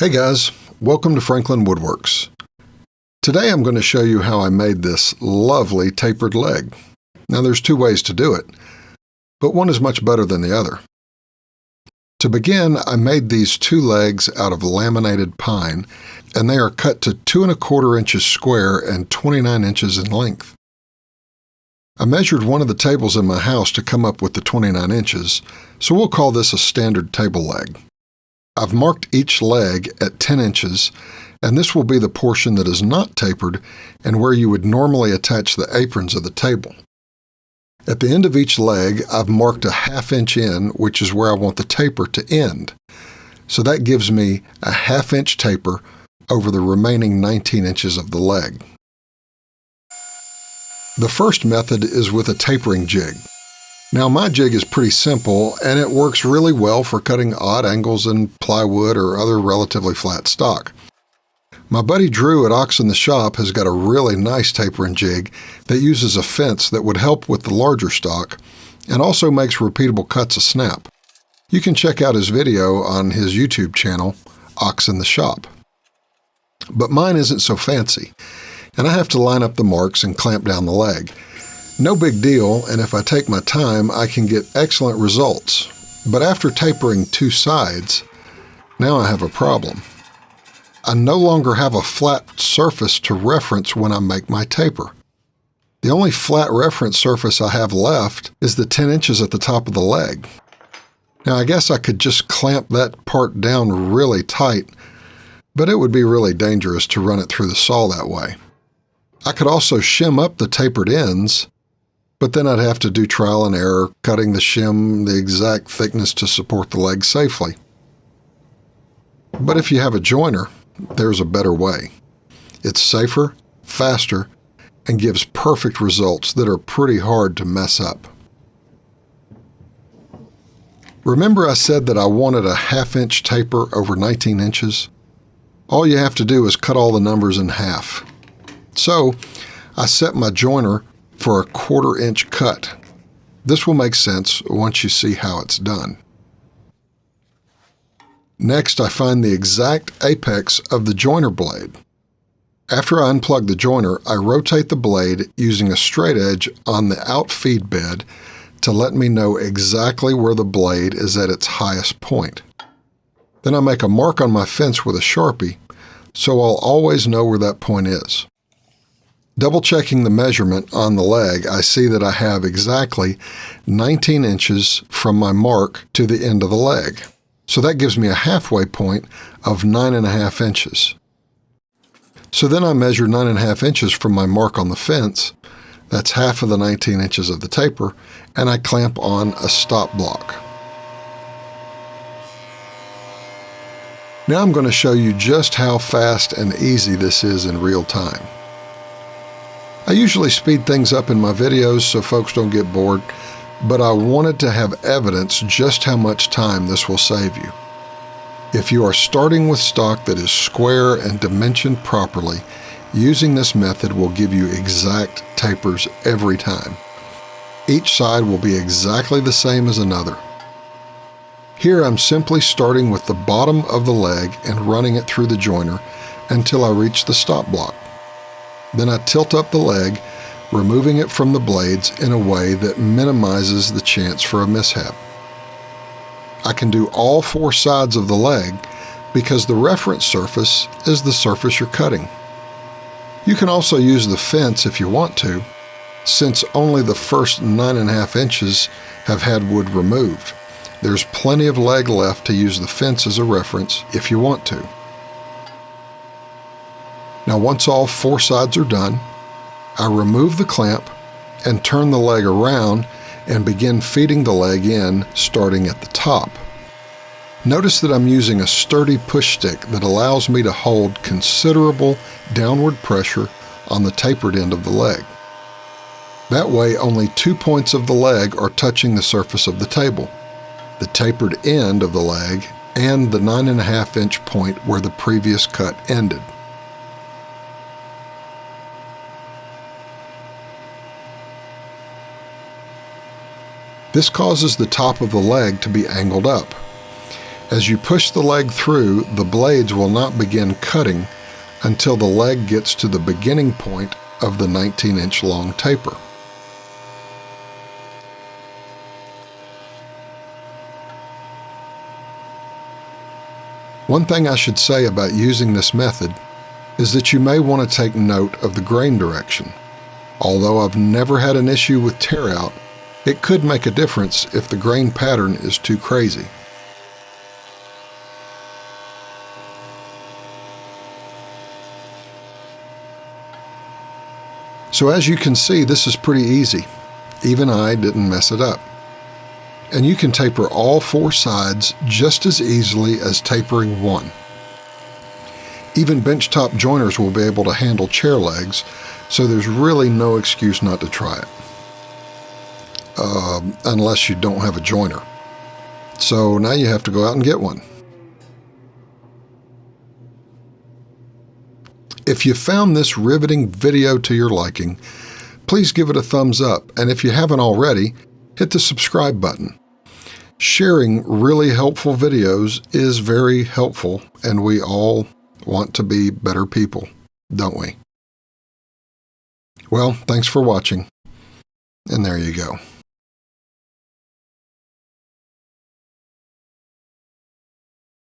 Hey guys, welcome to Franklin Woodworks. Today I'm going to show you how I made this lovely tapered leg. Now there's two ways to do it, but one is much better than the other. To begin, I made these two legs out of laminated pine, and they are cut to 2¼ inches square and 29 inches in length. I measured one of the tables in my house to come up with the 29 inches, so we'll call this a standard table leg. I've marked each leg at 10 inches, and this will be the portion that is not tapered and where you would normally attach the aprons of the table. At the end of each leg, I've marked a ½ inch in, which is where I want the taper to end. So that gives me a ½ inch taper over the remaining 19 inches of the leg. The first method is with a tapering jig. Now my jig is pretty simple and it works really well for cutting odd angles in plywood or other relatively flat stock. My buddy Drew at Ox in the Shop has got a really nice tapering jig that uses a fence that would help with the larger stock and also makes repeatable cuts a snap. You can check out his video on his YouTube channel, Ox in the Shop. But mine isn't so fancy, and I have to line up the marks and clamp down the leg. No big deal, and if I take my time, I can get excellent results. But after tapering two sides, now I have a problem. I no longer have a flat surface to reference when I make my taper. The only flat reference surface I have left is the 10 inches at the top of the leg. Now I guess I could just clamp that part down really tight, but it would be really dangerous to run it through the saw that way. I could also shim up the tapered ends, but then I'd have to do trial and error, cutting the shim the exact thickness to support the leg safely. But if you have a joiner, there's a better way. It's safer, faster, and gives perfect results that are pretty hard to mess up. Remember I said that I wanted a ½ inch taper over 19 inches? All you have to do is cut all the numbers in half. So I set my joiner for a ½ inch cut. This will make sense once you see how it's done. Next, I find the exact apex of the joiner blade. After I unplug the joiner, I rotate the blade using a straight edge on the outfeed bed to let me know exactly where the blade is at its highest point. Then I make a mark on my fence with a Sharpie, so I'll always know where that point is. Double checking the measurement on the leg, I see that I have exactly 19 inches from my mark to the end of the leg. So that gives me a halfway point of 9½ inches. So then I measure 9½ inches from my mark on the fence. That's half of the 19 inches of the taper, and I clamp on a stop block. Now I'm going to show you just how fast and easy this is in real time. I usually speed things up in my videos so folks don't get bored, but I wanted to have evidence just how much time this will save you. If you are starting with stock that is square and dimensioned properly, using this method will give you exact tapers every time. Each side will be exactly the same as another. Here I'm simply starting with the bottom of the leg and running it through the joiner until I reach the stop block. Then I tilt up the leg, removing it from the blades in a way that minimizes the chance for a mishap. I can do all four sides of the leg because the reference surface is the surface you're cutting. You can also use the fence if you want to, since only the first 9½ inches have had wood removed. There's plenty of leg left to use the fence as a reference if you want to. Now once all four sides are done, I remove the clamp and turn the leg around and begin feeding the leg in, starting at the top. Notice that I'm using a sturdy push stick that allows me to hold considerable downward pressure on the tapered end of the leg. That way only 2 points of the leg are touching the surface of the table, the tapered end of the leg and the 9½ inch point where the previous cut ended. This causes the top of the leg to be angled up. As you push the leg through, the blades will not begin cutting until the leg gets to the beginning point of the 19-inch long taper. One thing I should say about using this method is that you may want to take note of the grain direction. Although I've never had an issue with tear out, it could make a difference if the grain pattern is too crazy. So as you can see, this is pretty easy. Even I didn't mess it up. And you can taper all 4 sides just as easily as tapering one. Even benchtop joiners will be able to handle chair legs, so there's really no excuse not to try it. Unless you don't have a joiner. So now you have to go out and get one. If you found this riveting video to your liking, please give it a thumbs up, and if you haven't already, hit the subscribe button. Sharing really helpful videos is very helpful, and we all want to be better people, don't we? Well, thanks for watching, and there you go.